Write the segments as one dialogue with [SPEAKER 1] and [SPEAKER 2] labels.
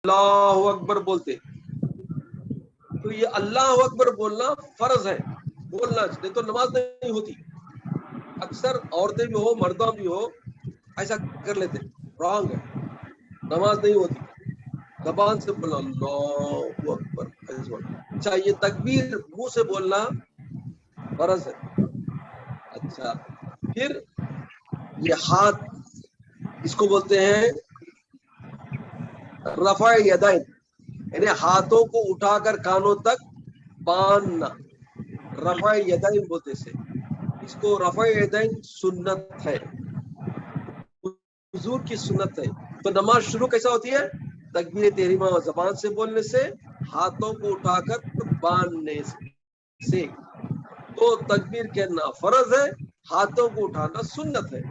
[SPEAKER 1] اللہ اکبر بولتے، تو یہ اللہ اکبر بولنا فرض ہے، بولنا نہیں تو نماز نہیں ہوتی. اکثر عورتیں بھی ہو مردوں بھی ہو ایسا کر لیتے، رانگ ہے، نماز نہیں ہوتی. زبان سے بولنا اللہ اکبر. اچھا یہ تکبیر منہ سے بولنا فرض ہے. اچھا پھر یہ ہاتھ، اس کو بولتے ہیں رفع یدین، یعنی ہاتھوں کو اٹھا کر کانوں تک باندھنا، رفع یدین بولتے سے. اس کو رفع یدین سنت ہے، حضور کی سنت ہے. تو نماز شروع کیسا ہوتی ہے؟ تکبیر تحریمہ زبان سے بولنے سے، ہاتھوں کو اٹھا کر باندھنے سے. تو تکبیر کہنا فرض ہے، ہاتھوں کو اٹھانا سنت ہے.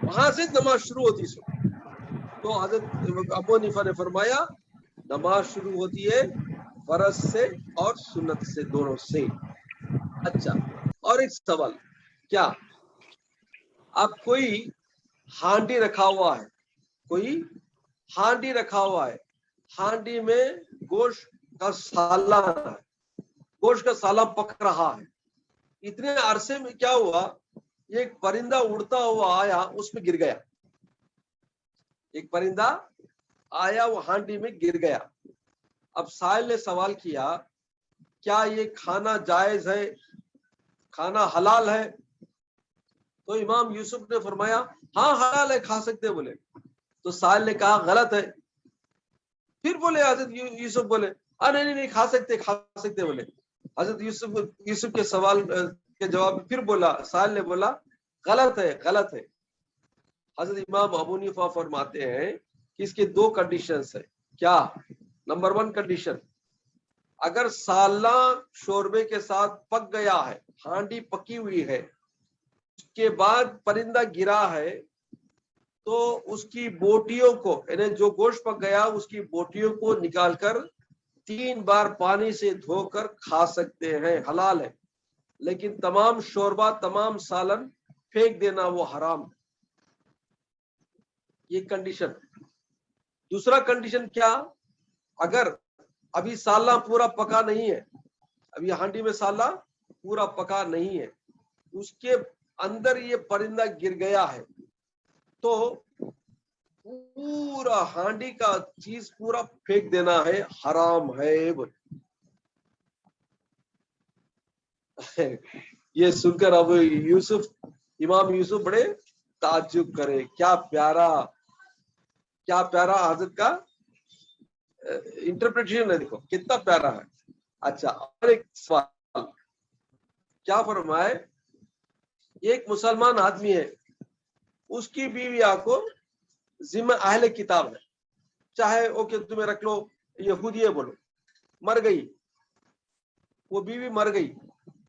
[SPEAKER 1] وہاں سے نماز شروع ہوتی ہے. تو حضرت ابو حنیفہ نے فرمایا نماز شروع ہوتی ہے فرض سے اور سنت سے، دونوں سے. اچھا اور ایک سوال، کیا اب کوئی ہانڈی رکھا ہوا ہے، کوئی ہانڈی رکھا ہوا ہے، ہانڈی میں گوشت کا سالن ہے، گوشت کا سالن پک رہا ہے. اتنے عرصے میں کیا ہوا، ایک پرندہ اڑتا ہوا آیا، اس میں گر گیا. ایک پرندہ آیا وہ ہانڈی میں گر گیا. اب سائل نے سوال کیا کیا یہ کھانا جائز ہے، کھانا حلال ہے؟ تو امام یوسف نے فرمایا ہاں حلال ہے، کھا سکتے بولے. تو سائل نے کہا غلط ہے. پھر بولے حضرت یوسف بولے نہیں نہیں کھا سکتے بولے. حضرت یوسف کے سوال کے جواب میں پھر بولا، سائل نے بولا غلط ہے غلط ہے. حضرت امام ابو حنیفہ فرماتے ہیں کہ اس کے دو کنڈیشنز ہیں. کیا؟ نمبر 1 کنڈیشن، اگر سالن شوربے کے ساتھ پک گیا ہے، ہانڈی پکی ہوئی ہے، اس کے بعد پرندہ گرا ہے، تو اس کی بوٹیوں کو، یعنی جو گوشت پک گیا اس کی بوٹیوں کو نکال کر 3 بار پانی سے دھو کر کھا سکتے ہیں، حلال ہے. لیکن تمام شوربہ تمام سالن پھینک دینا وہ حرام. یہ کنڈیشن. دوسرا کنڈیشن کیا، اگر ابھی سالن پورا پکا نہیں ہے، ابھی ہانڈی میں سالن پورا پکا نہیں ہے، اس کے اندر یہ پرندہ گر گیا ہے، تو پورا ہانڈی کا چیز پورا پھینک دینا ہے، حرام ہے. یہ سن کر اب امام یوسف بڑے تعجب کرے، کیا پیارا حضرت کا انٹرپریٹیشن ہے، دیکھو کتنا پیارا ہے. اچھا اور ایک سوال، کیا فرمائے، ایک مسلمان آدمی ہے، اس کی بیوی آپ کو ذمہ اہل کتاب ہے، چاہے اوکے تمہیں رکھ لو یہودی ہے بولو، مر گئی وہ بیوی، مر گئی،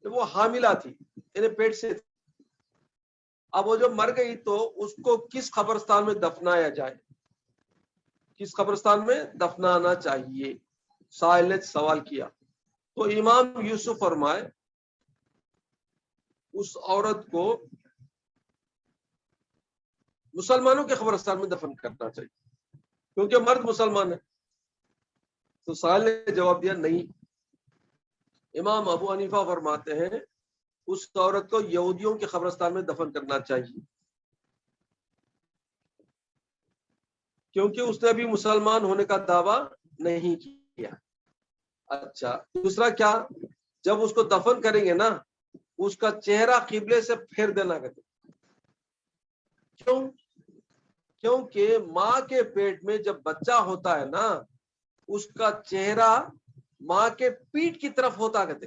[SPEAKER 1] وہ حاملہ تھی، یعنی پیٹ سے تھی. اب وہ جو مر گئی تو اس کو کس قبرستان میں دفنایا جائے، کس قبرستان میں دفنانا چاہیے؟ سائل نے سوال کیا. تو امام یوسف فرمائے اس عورت کو مسلمانوں کے قبرستان میں دفن کرنا چاہیے، کیونکہ مرد مسلمان ہے. تو سائل نے جواب دیا نہیں. امام ابو حنیفہ فرماتے ہیں اس عورت کو یہودیوں کے قبرستان میں دفن کرنا چاہیے، کیونکہ اس نے ابھی مسلمان ہونے کا دعویٰ نہیں کیا. اچھا دوسرا کیا، جب اس کو دفن کریں گے نا، اس کا چہرہ قبلے سے پھیر دینا کہتے. کیوں؟ کیونکہ ماں کے پیٹ میں جب بچہ ہوتا ہے نا، اس کا چہرہ ماں کے پیٹ کی طرف ہوتا کہتے.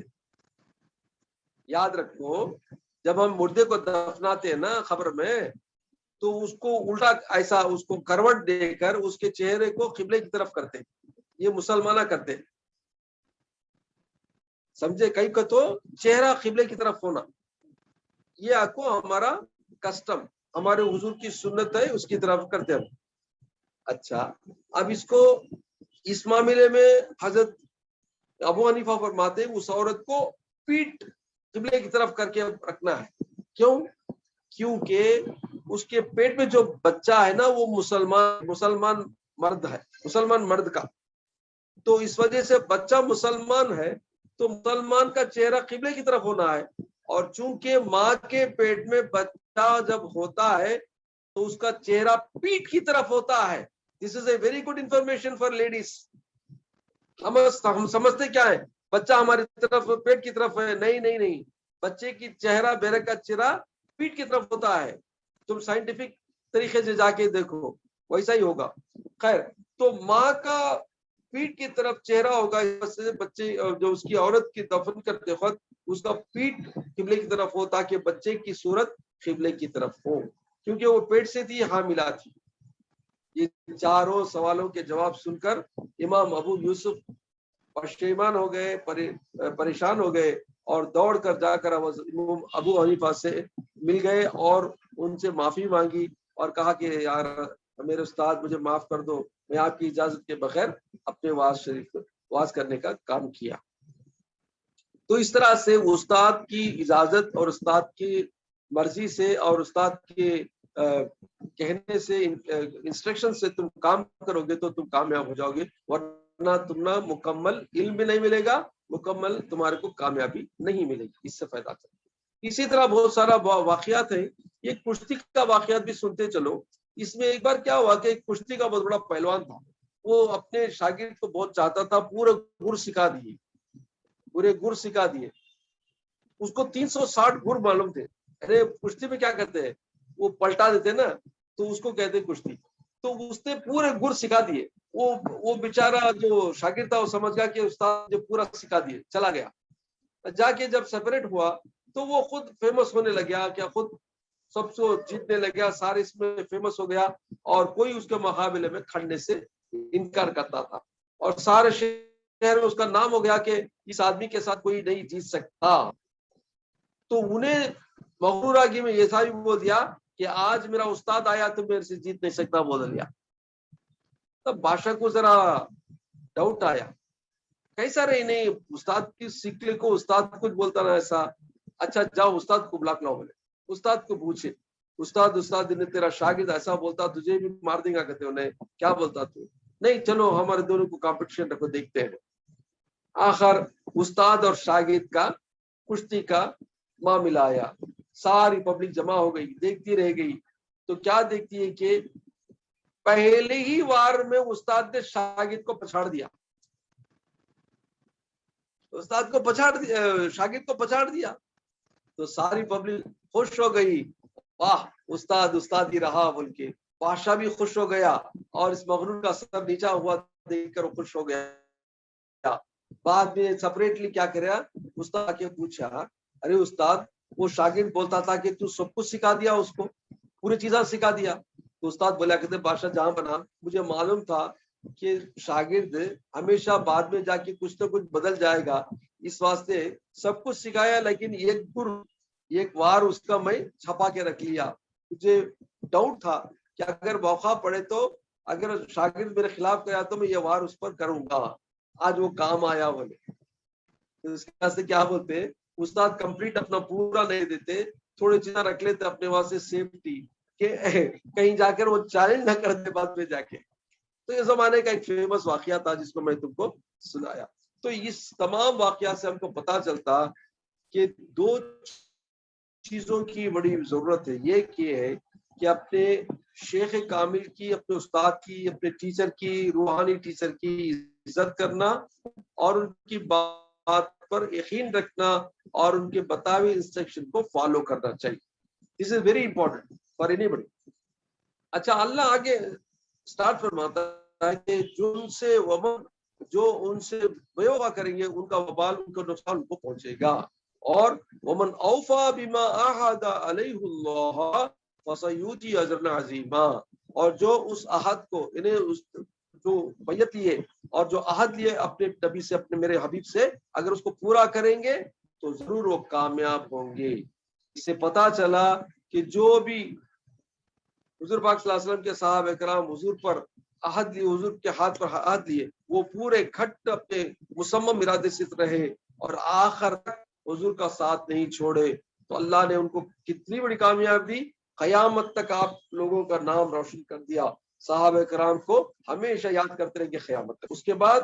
[SPEAKER 1] یاد رکھو جب ہم مردے کو دفناتے ہیں نا قبر میں، تو اس کو الٹا ایسا اس کو کروٹ دے کر اس کے چہرے کو قبلے کی طرف کرتے. یہ مسلمانہ کرتے، سمجھے؟ کئی کو تو چہرہ قبلے کی طرف ہونا، یہ آپ کو ہمارا کسٹم، ہمارے حضور کی سنت ہے، اس کی طرف کرتے ہم. اچھا اب اس کو اس معاملے میں حضرت ابو حنیفہ فرماتے ہیں اس عورت کو پیٹ قبلے کی طرف کر کے رکھنا ہے. کیوں؟ کیونکہ اس کے پیٹ میں جو بچہ ہے نا وہ مسلمان مرد ہے، مسلمان مرد کا تو اس وجہ سے بچہ مسلمان ہے تو مسلمان کا چہرہ قبلے کی طرف ہونا ہے، اور چونکہ ماں کے پیٹ میں بچہ جب ہوتا ہے تو اس کا چہرہ پیٹھ کی طرف ہوتا ہے. This is a very good information for ladies. ہم سمجھتے کیا ہے، بچہ ہماری طرف پیٹ کی طرف ہے. نہیں نہیں نہیں، بچے کی چہرہ بیرے کا چہرہ پیٹھ کی طرف ہوتا ہے. تم سائنٹیفک طریقے سے جا کے دیکھو ویسا ہی ہوگا. خیر، تو ماں کا پیٹھ کی طرف چہرہ ہوگا، بچے جو اس کی عورت کی دفن کرتے وقت اس کا پیٹھ قبلے کی طرف ہو تاکہ بچے کی صورت قبلے کی طرف ہو، کیونکہ وہ پیٹ سے تھی، حاملہ تھی. یہ چاروں سوالوں کے جواب سن کر امام ابو یوسف پشیمان ہو گئے، پریشان ہو گئے، اور دوڑ کر جا کر امام ابو حنیفہ سے مل گئے اور ان سے معافی مانگی اور کہا کہ یار میرے استاد مجھے معاف کر دو، میں آپ کی اجازت کے بغیر اپنے واز کرنے کا کام کیا. تو اس طرح سے استاد کی اجازت اور استاد کی مرضی سے اور استاد کے کہنے سے، انسٹرکشن سے تم کام کرو گے تو تم کامیاب ہو جاؤ گے، ورنہ تمہیں مکمل علم بھی نہیں ملے گا، مکمل تمہارے کو کامیابی نہیں ملے گی. اس سے فائدہ کرو. اسی طرح بہت سارا واقعات ہیں. یہ کشتی کا واقعات بھی سنتے چلو. اس میں ایک بار کیا ہوا کہ ایک کشتی کا بہت بڑا پہلوان تھا، وہ اپنے شاگرد کو بہت چاہتا تھا، پورے گر سکھا دیے. اس کو 360 گر معلوم تھے. ارے کشتی میں کیا کرتے ہیں، وہ پلٹا دیتے نا، تو اس کو کہتے ہیں کشتی. تو اس نے پورے گر سکھا دیے. وہ بیچارہ جو شاگرد تھا وہ سمجھ گیا کہ استاد جو پورا سکھا دیے، چلا گیا. جا کے جب سیپریٹ ہوا تو وہ خود فیمس ہونے لگا، کیا خود سب کو جیتنے لگا، سارے اس میں فیمس ہو گیا، اور کوئی اس کے مقابلے میں کھڑنے سے انکار کرتا تھا، اور سارے شہر میں اس کا نام ہو گیا کہ اس آدمی کے ساتھ کوئی نہیں جیت سکتا. تو انہیں مغرور آگی میں ایسا بھی بول دیا کہ آج میرا استاد آیا تو میرے سے جیت نہیں سکتا بول دیا. تب بادشاہ کو ذرا ڈاؤٹ آیا، کیسا رہی نہیں استاد کی سکلے کو استاد کچھ بولتا نا ایسا. اچھا جاؤ استاد کو بلا لاؤ. بولے استاد کو پوچھے، استاد نے تیرا شاگرد ایسا بولتا تجھے بھی مار دیں گا. کہتے انہیں کیا بولتا تو؟ نہیں چلو ہمارے دونوں کو کمپٹیشن رکھو دیکھتے ہیں. آخر استاد اور شاگرد کا کشتی کا معاملہ آیا. ساری پبلک جمع ہو گئی، دیکھتی رہ گئی. تو کیا دیکھتی ہے کہ پہلے ہی وار میں استاد نے شاگرد کو پچھاڑ دیا. استاد کو شاگرد کو پچھاڑ دیا. تو ساری پبلک خوش ہو گئی، واہ استاد ہی رہا بول کے. بادشاہ بھی خوش ہو گیا، اور اس مغرور کا سر نیچا ہوا دیکھ کر خوش ہو گیا. بعد میں سپریٹلی کیا کرا، استاد کے پوچھا، ارے استاد وہ شاگرد بولتا تھا کہ تو سب کچھ سکھا دیا، اس کو پوری چیزیں سکھا دیا. تو استاد بولا کہتے بادشاہ جہاں بنا، مجھے معلوم تھا کہ شاگرد ہمیشہ بعد میں جا کے کچھ نہ کچھ بدل جائے گا، اس واسطے سب کچھ سکھایا، لیکن ایک وار اس کا میں چھپا کے رکھ لیا. مجھے ڈاؤٹ تھا کہ اگر موقع پڑے تو اگر شاگرد میرے خلاف گیا تو میں یہ وار اس پر کروں گا. آج وہ کام آیا. بولے اس کے کیا بولتے ہیں، استاد کمپلیٹ اپنا پورا نہیں دیتے، تھوڑی چیزیں رکھ لیتے اپنے وہاں سے سیفٹی، کہ کہیں جا کر وہ چیلنج نہ کرتے بعد میں جا کے. تو یہ زمانے کا ایک فیمس واقعہ تھا جس کو میں تم کو سنایا. تو اس تمام واقعات سے ہم کو پتا چلتا کہ دو چیزوں کی بڑی ضرورت ہے. ایک یہ ہے کہ اپنے شیخ کامل کی، اپنے استاد کی، اپنے ٹیچر کی، روحانی ٹیچر کی عزت کرنا، اور ان کی بات پر یقین رکھنا، اور ان کے بتاوے انسٹرکشن کو فالو کرنا چاہیے. This is very important for anybody. اچھا اللہ آگے اسٹارٹ فرماتا ہے کہ جو ان سے بے وفا کریں گے ان کا وبال، ان کا نقصان ان کو پہنچے گا. اور ومن اوفا بما عہد علیہ اللہ فسیؤتی اجرا عظیما، اور جو اس عہد کو جو بیعت لیے اور جو عہد لیے اپنے نبی سے، اپنے میرے حبیب سے، اگر اس کو پورا کریں گے تو ضرور وہ کامیاب ہوں گے. اس سے پتا چلا کہ جو بھی حضور پاک صلی اللہ علیہ وسلم کے صحابہ کرام حضور پر عہد لیے، حضور کے ہاتھ پر عہد لیے، وہ پورے گھٹ اپنے مصمم ارادے سے رہے اور آخر تک حضور کا ساتھ نہیں چھوڑے، تو اللہ نے ان کو کتنی بڑی کامیابی دی. قیامت تک آپ لوگوں کا نام روشن کر دیا. صحابہ کرام کو ہمیشہ یاد کرتے رہے کہ قیامت تک. اس کے بعد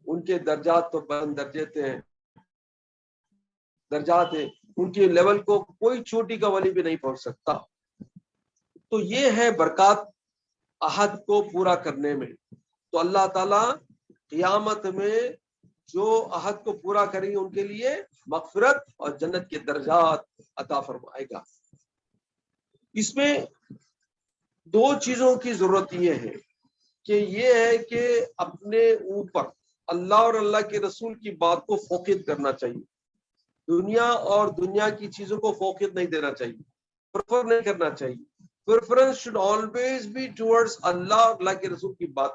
[SPEAKER 1] ان کے درجات تو بلند درجات ہیں، ان کے لیول کو کوئی چھوٹی کا ولی بھی نہیں پہنچ سکتا۔ تو یہ ہے برکات عہد کو پورا کرنے میں۔ تو اللہ تعالیٰ قیامت میں جو عہد کو پورا کریں گے ان کے لیے مغفرت اور جنت کے درجات عطا فرمائے گا۔ اس میں دو چیزوں کی ضرورت یہ ہے کہ یہ ہے کہ اپنے اوپر اللہ اور اللہ کے رسول کی بات کو فوقیت کرنا چاہیے، دنیا اور دنیا کی چیزوں کو فوقیت نہیں دینا چاہیے، پریفر نہیں کرنا چاہیے۔ Preference should always be towards Allah اور اللہ کے رسول کی بات۔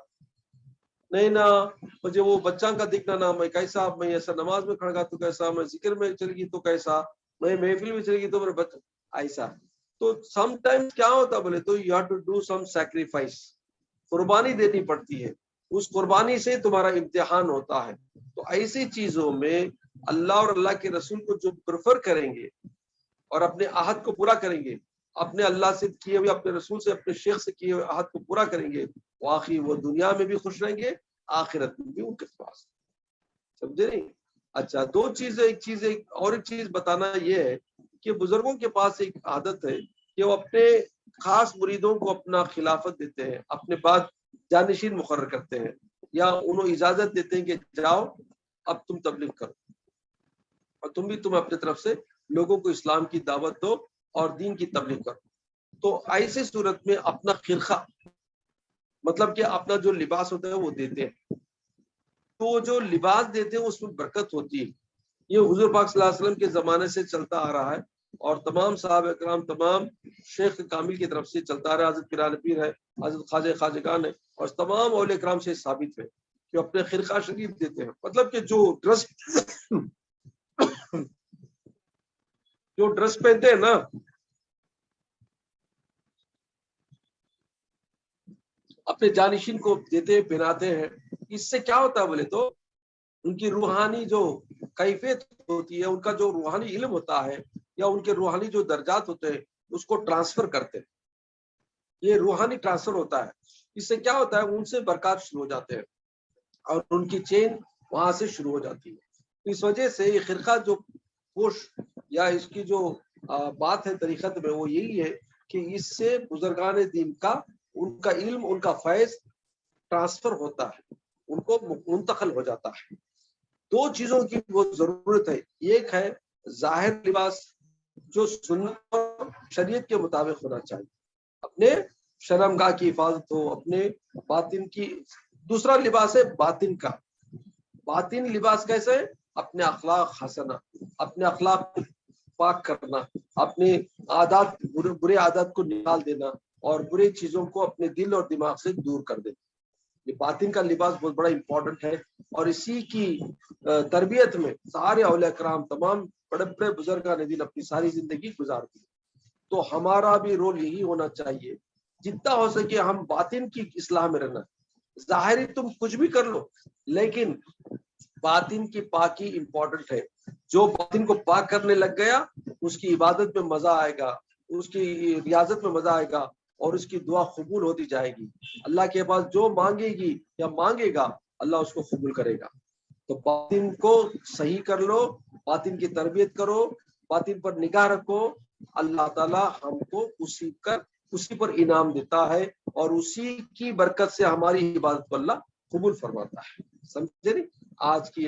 [SPEAKER 1] نہیں نا مجھے وہ بچہ کا دیکھنا نہ، میں کیسا، میں ایسا نماز میں کھڑا تو کیسا، میں ذکر میں چل گئی تو کیسا، میں محفل میں چل گئی تو میرے بچہ ایسا۔ تو سم ٹائمز کیا ہوتا بولے تو you have to do some sacrifice, قربانی دینی پڑتی ہے، اس قربانی سے تمہارا امتحان ہوتا ہے۔ تو ایسی چیزوں میں اللہ اور اللہ کے رسول کو جو پریفر کریں گے اور اپنے عہد کو پورا کریں گے، اپنے اللہ سے کیے ہوئے، اپنے رسول سے، اپنے شیخ سے کیے ہوئے عہد کو پورا کریں گے، واقعی وہ دنیا میں بھی خوش رہیں گے، آخرت میں بھی ان کے پاس۔ سمجھے نہیں؟ اچھا، دو چیزیں، ایک چیز بتانا یہ ہے کہ بزرگوں کے پاس ایک عادت ہے کہ وہ اپنے خاص مریدوں کو اپنا خلافت دیتے ہیں، اپنے بعد جانشین مقرر کرتے ہیں، یا انہوں اجازت دیتے ہیں کہ جاؤ اب تم تبلیغ کرو، اور تم اپنے طرف سے لوگوں کو اسلام کی دعوت دو اور دین کی تبلیغ کرو۔ تو ایسی صورت میں اپنا خرقہ، مطلب کہ اپنا جو لباس ہوتا ہے وہ دیتے ہیں۔ تو جو لباس دیتے ہیں اس میں برکت ہوتی ہے۔ یہ حضور پاک صلی اللہ علیہ وسلم کے زمانے سے چلتا آ رہا ہے، اور تمام صحابہ کرام، تمام شیخ کامل کی طرف سے چلتا آ رہا ہے۔ حضرت پیران پیر ہے، حضرت خواجگان ہے، اور تمام اولیاء کرام سے ثابت ہے کہ اپنے خرقہ شریف دیتے ہیں۔ مطلب کہ جو ڈریس پہنتے ہیں نا، اپنے جانشین کو دیتے ہیں، پہناتے ہیں۔ اس سے کیا ہوتا ہے بولے تو ان کی روحانی جو کیفیت ہوتی ہے، ان کا جو روحانی علم ہوتا ہے، یا ان کے روحانی جو درجات ہوتے ہیں، اس کو ٹرانسفر کرتے ہیں۔ یہ روحانی ٹرانسفر ہوتا ہے۔ اس سے کیا ہوتا ہے، ان سے برکات شروع ہو جاتے ہیں اور ان کی چین وہاں سے شروع ہو جاتی ہے۔ اس وجہ سے یہ خرقہ جو پوش یا اس کی جو بات ہے طریقت میں، وہ یہی ہے کہ اس سے بزرگان دین کا، ان کا علم، ان کا فیض ٹرانسفر ہوتا ہے، ان کو منتقل ہو جاتا ہے۔ دو چیزوں کی وہ ضرورت ہے، ایک ہے ظاہر لباس جو سنت اور شریعت کے مطابق ہونا چاہیے، اپنے شرمگاہ کی حفاظت ہو، اپنے باطن کی۔ دوسرا لباس ہے باطن کا۔ باطن لباس کیسے؟ اپنے اخلاق حسنہ، اپنے اخلاق پاک کرنا، اپنے عادات، برے عادات کو نکال دینا، اور برے چیزوں کو اپنے دل اور دماغ سے دور کر دینا۔ یہ باطن کا لباس بہت بڑا امپورٹنٹ ہے، اور اسی کی تربیت میں سارے اولیاء کرام، تمام بڑے بڑے بزرگان دین اپنی ساری زندگی گزارتی۔ تو ہمارا بھی رول یہی ہونا چاہیے، جتنا ہو سکے ہم باطن کی اصلاح میں رہنا۔ ظاہری تم کچھ بھی کر لو، لیکن باطن کی پاکی امپورٹنٹ ہے۔ جو باطن کو پاک کرنے لگ گیا، اس کی عبادت میں مزہ آئے گا، اس کی ریاضت میں مزہ آئے گا، اور اس کی دعا قبول ہوتی جائے گی۔ اللہ کے پاس جو مانگے گی یا مانگے گا، اللہ اس کو قبول کرے گا۔ تو باطن کو صحیح کر لو، باطن کی تربیت کرو، باطن پر نگاہ رکھو، اللہ تعالیٰ ہم کو اسی پر انعام دیتا ہے، اور اسی کی برکت سے ہماری عبادت کو اللہ قبول فرماتا ہے۔ سمجھے نہیں؟ آج کی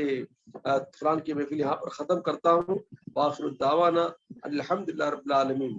[SPEAKER 1] قرآن کی محفل یہاں پر ختم کرتا ہوں۔ وآخر الدعوانا الحمدللہ رب العالمین۔